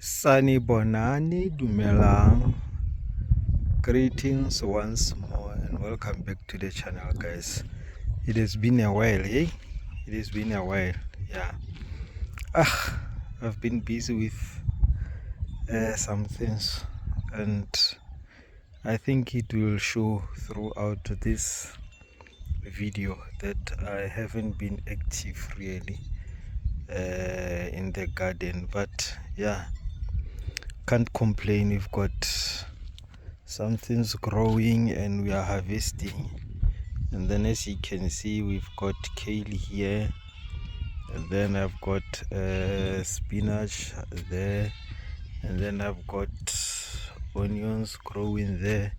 Sunny Bonani Dumelang. Greetings once more and welcome back to the channel, guys. It has been a while, eh? It has been a while, yeah. I've been busy with some things, and I think it will show throughout this video that I haven't been active really in the garden, but yeah, can't complain. We've got something's growing and we are harvesting. And then as you can see, we've got kale here, and then I've got spinach there, and then I've got onions growing there,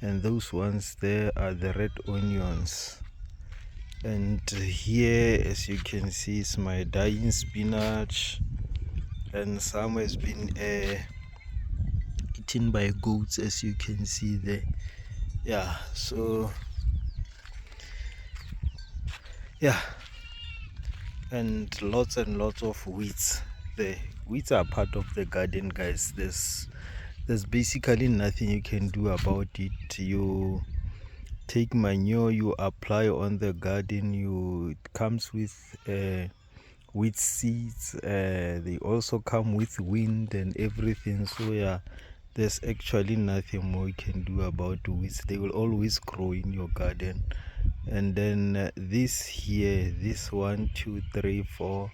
and those ones there are the red onions. And here, as you can see, is my dying spinach, and some has been eaten by goats, as you can see there. Yeah, so yeah, and lots of weeds. The weeds are part of the garden, guys. There's basically nothing you can do about it. You take manure, you apply on the garden. It comes with weed seeds. They also come with wind and everything. So yeah, there's actually nothing more you can do about weeds. They will always grow in your garden. And then this here, this 1 2 3 4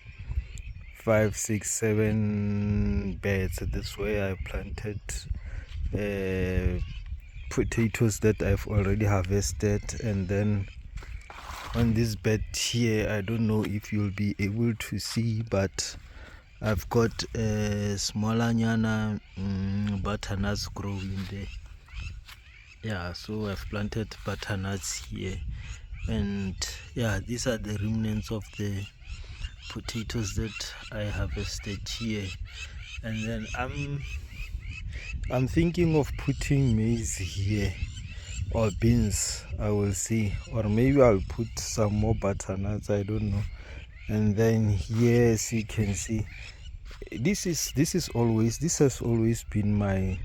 5 6 7 beds, this way I planted potatoes that I've already harvested. And then on this bed here, I don't know if you'll be able to see, but I've got smaller nyana butternuts growing there. Yeah, so I've planted butternuts here, and yeah, these are the remnants of the potatoes that I harvested here. And then I'm thinking of putting maize here or beans. I will see, or maybe I'll put some more butternuts, I don't know. And then here, as you can see, this has always been my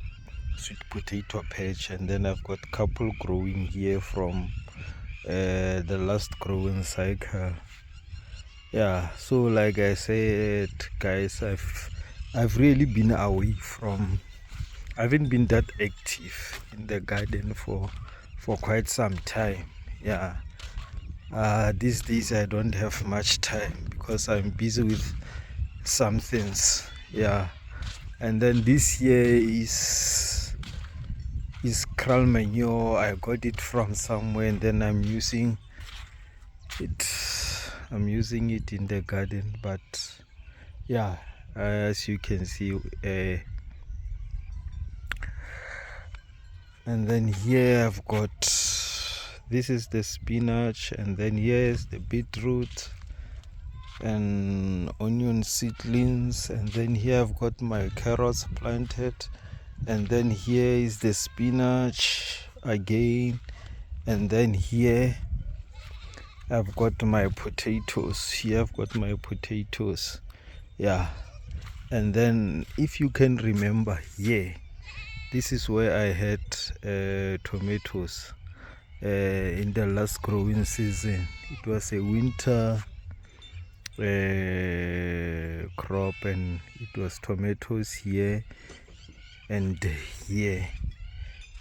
sweet potato patch. And then I've got a couple growing here from the last growing cycle. Yeah, so like I said, guys, I've really been away from, I haven't been that active in the garden for quite some time. Yeah, these days I don't have much time because I'm busy with some things. Yeah, and then this year is kral manure. I got it from somewhere, and then I'm using it in the garden. But yeah, as you can see, and then here I've got, this is the spinach, and then here's the beetroot and onion seedlings, and then here I've got my carrots planted, and then here is the spinach again, and then here I've got my potatoes. Here I've got my potatoes. Yeah, and then if you can remember here, this is where I had tomatoes in the last growing season. It was a winter crop, and it was tomatoes here and here.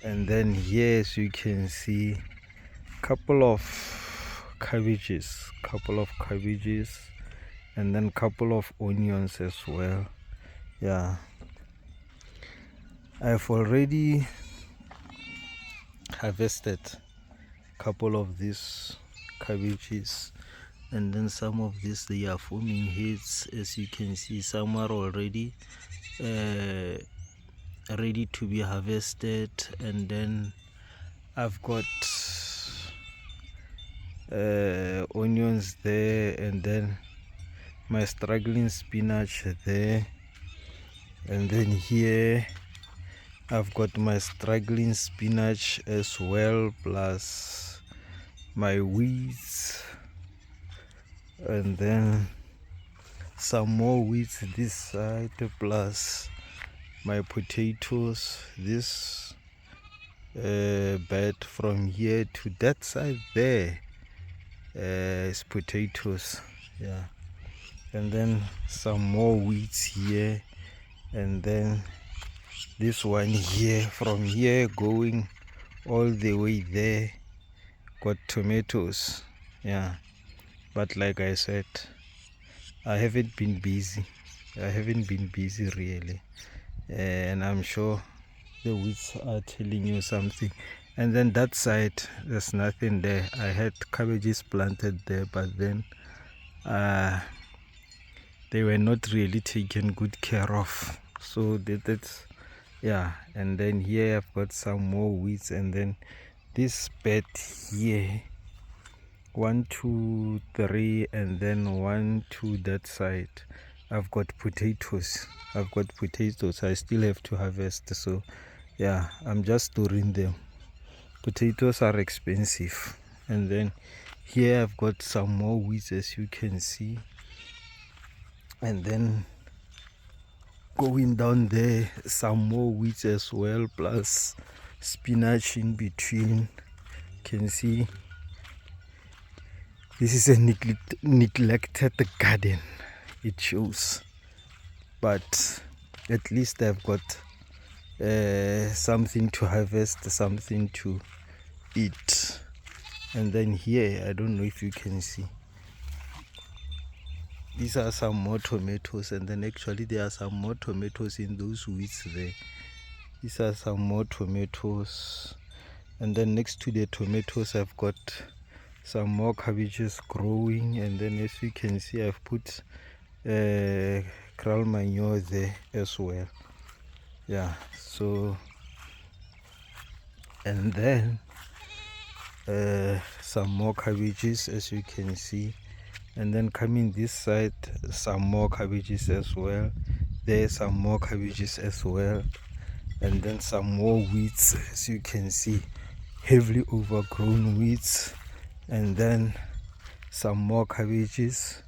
And then here, as you can see, couple of cabbages, and then couple of onions as well. Yeah, I've already harvested a couple of these cabbages, and then some of these, they are forming heads, as you can see. Some are already ready to be harvested. And then I've got onions there, and then my struggling spinach there, and then here I've got my struggling spinach as well, plus my weeds, and then some more weeds this side, plus my potatoes. This bed from here to that side there is potatoes, yeah. And then some more weeds here, and then this one here, from here going all the way there, got tomatoes, yeah. But like I said, I haven't been busy really, and I'm sure the weeds are telling you something. And then that side, there's nothing there. I had cabbages planted there, but then they were not really taken good care of, so that's, yeah. And then here I've got some more weeds, and then this bed here, 1 2 3, and then 1 2 that side, I've got potatoes. I still have to harvest, so yeah, I'm just storing them. Potatoes are expensive. And then here I've got some more weeds, as you can see, and then going down there some more weeds as well, plus spinach in between. You can see this is a neglected garden, it shows, but at least I've got something to harvest, something to eat. And then here, I don't know if you can see, these are some more tomatoes, and then actually there are some more tomatoes in those weeds there. These are some more tomatoes, and then next to the tomatoes I've got some more cabbages growing. And then as you can see, I've put kraal manure there as well, yeah. So, and then some more cabbages, as you can see. And then coming this side, some more cabbages as well. There's some more cabbages as well. And then some more weeds, as you can see, heavily overgrown weeds. And then some more cabbages,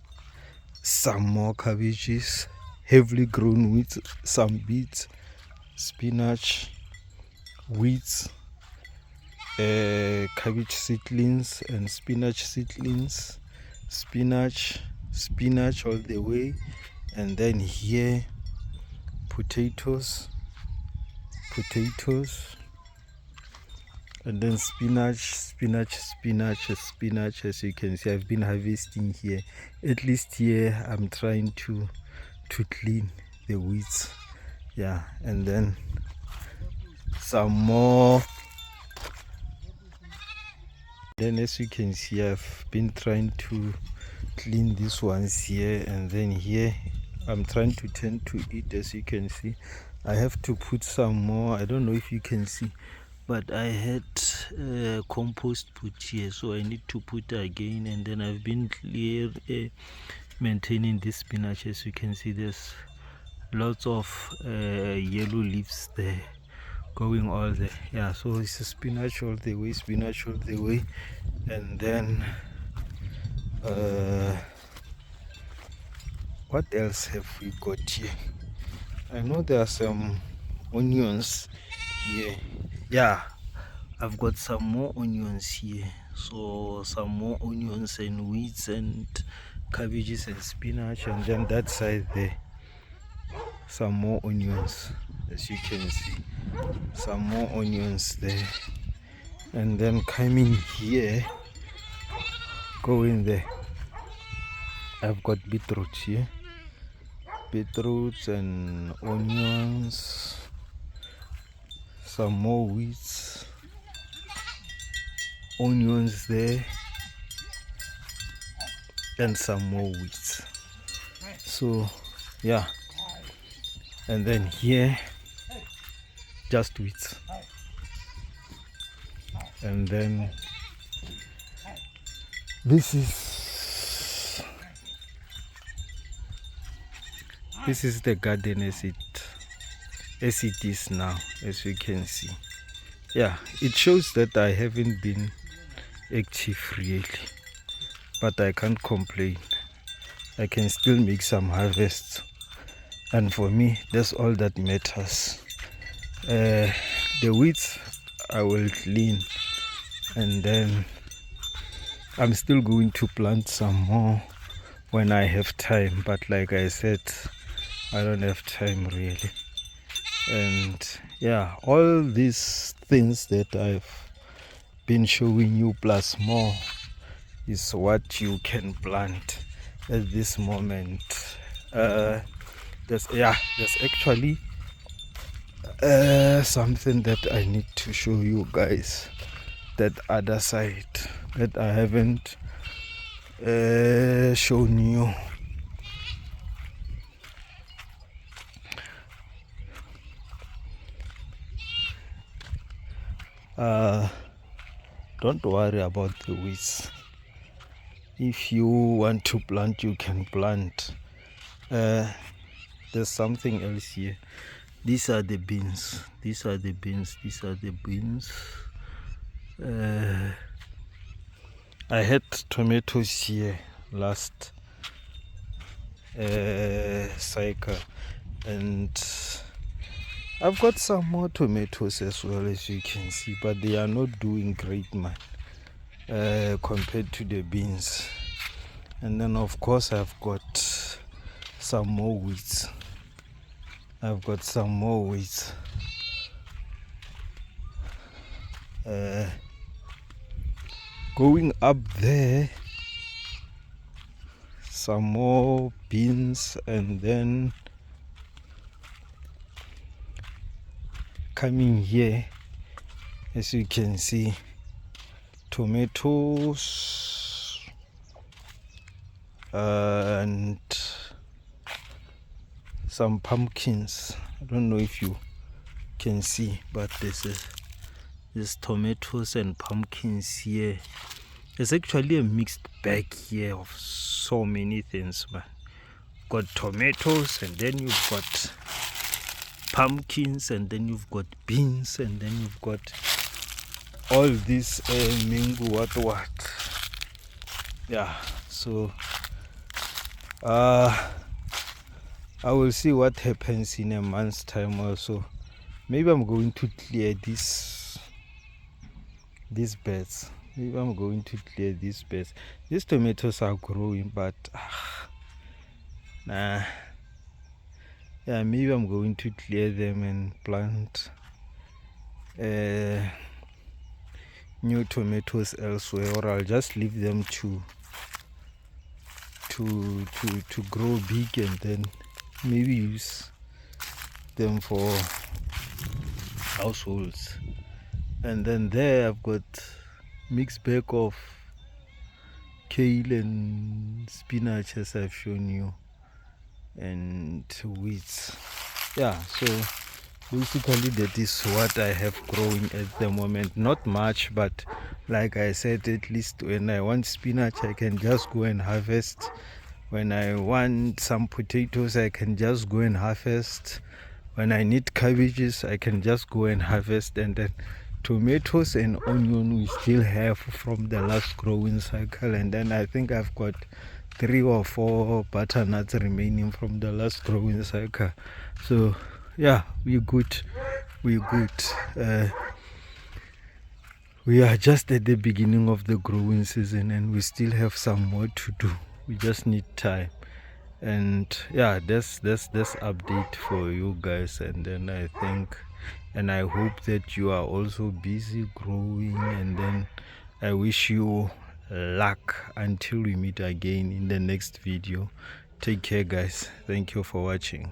heavily grown weeds, some beets, spinach, weeds, cabbage seedlings and spinach seedlings, spinach all the way. And then here potatoes, and then spinach, as you can see. I've been harvesting here, at least here I'm trying to clean the weeds, yeah. And then some more. Then as you can see, I've been trying to clean these ones here, and then here I'm trying to tend to it. As you can see, I have to put some more. I don't know if you can see, but I had compost put here, so I need to put again. And then I've been maintaining this spinach. As you can see, there's lots of yellow leaves there going all there, yeah. So it's a spinach all the way. And then what else have we got here? I know there are some onions here, yeah. I've got some more onions here, so some more onions and weeds and cabbages and spinach. And then that side there, some more onions, as you can see, some more onions there. And then coming here, going there, I've got beetroot here, beetroots and onions, some more weeds, onions there, and some more weeds. So yeah. And then here, just weeds. And then this is the garden as it is now, as you can see. Yeah, it shows that I haven't been active really, but I can't complain. I can still make some harvests. and for me that's all that matters. The weeds I will clean, and then I'm still going to plant some more when I have time, but like I said, I don't have time really. And yeah, all these things that I've been showing you plus more is what you can plant at this moment. There's actually something that I need to show you guys, that other side that I haven't shown you. Don't worry about the weeds. If you want to plant, you can plant. There's something else here. These are the beans. These are the beans. These are the beans. I had tomatoes here last cycle, and I've got some more tomatoes as well, as you can see, but they are not doing great, man, compared to the beans. And then of course I've got some more weeds. Going up there, some more beans, and then coming here, as you can see, tomatoes and some pumpkins. I don't know if you can see, but there's tomatoes and pumpkins here. There's actually a mixed bag here of so many things, man. Got tomatoes, and then you've got pumpkins, and then you've got beans, and then you've got all this mango what. Yeah, so I will see what happens in a month's time also. Maybe I'm going to clear these beds. Maybe I'm going to clear these beds. These tomatoes are growing, but nah. Yeah, maybe I'm going to clear them and plant new tomatoes elsewhere, or I'll just leave them to grow big, and then maybe use them for households. And then there I've got mixed bag of kale and spinach, as I've shown you, and weeds. Yeah, so basically that is what I have growing at the moment. Not much, but like I said, at least when I want spinach I can just go and harvest. When I want some potatoes I can just go and harvest. When I need cabbages I can just go and harvest. And then tomatoes and onion we still have from the last growing cycle. And then I think I've got 3 or 4 butternuts remaining from the last growing cycle. So yeah, we're good. We are just at the beginning of the growing season, and we still have some more to do. We just need time. And yeah, that's update for you guys. And then I think, and I hope that you are also busy growing, and then I wish you luck until we meet again in the next video. Take care, guys. Thank you for watching.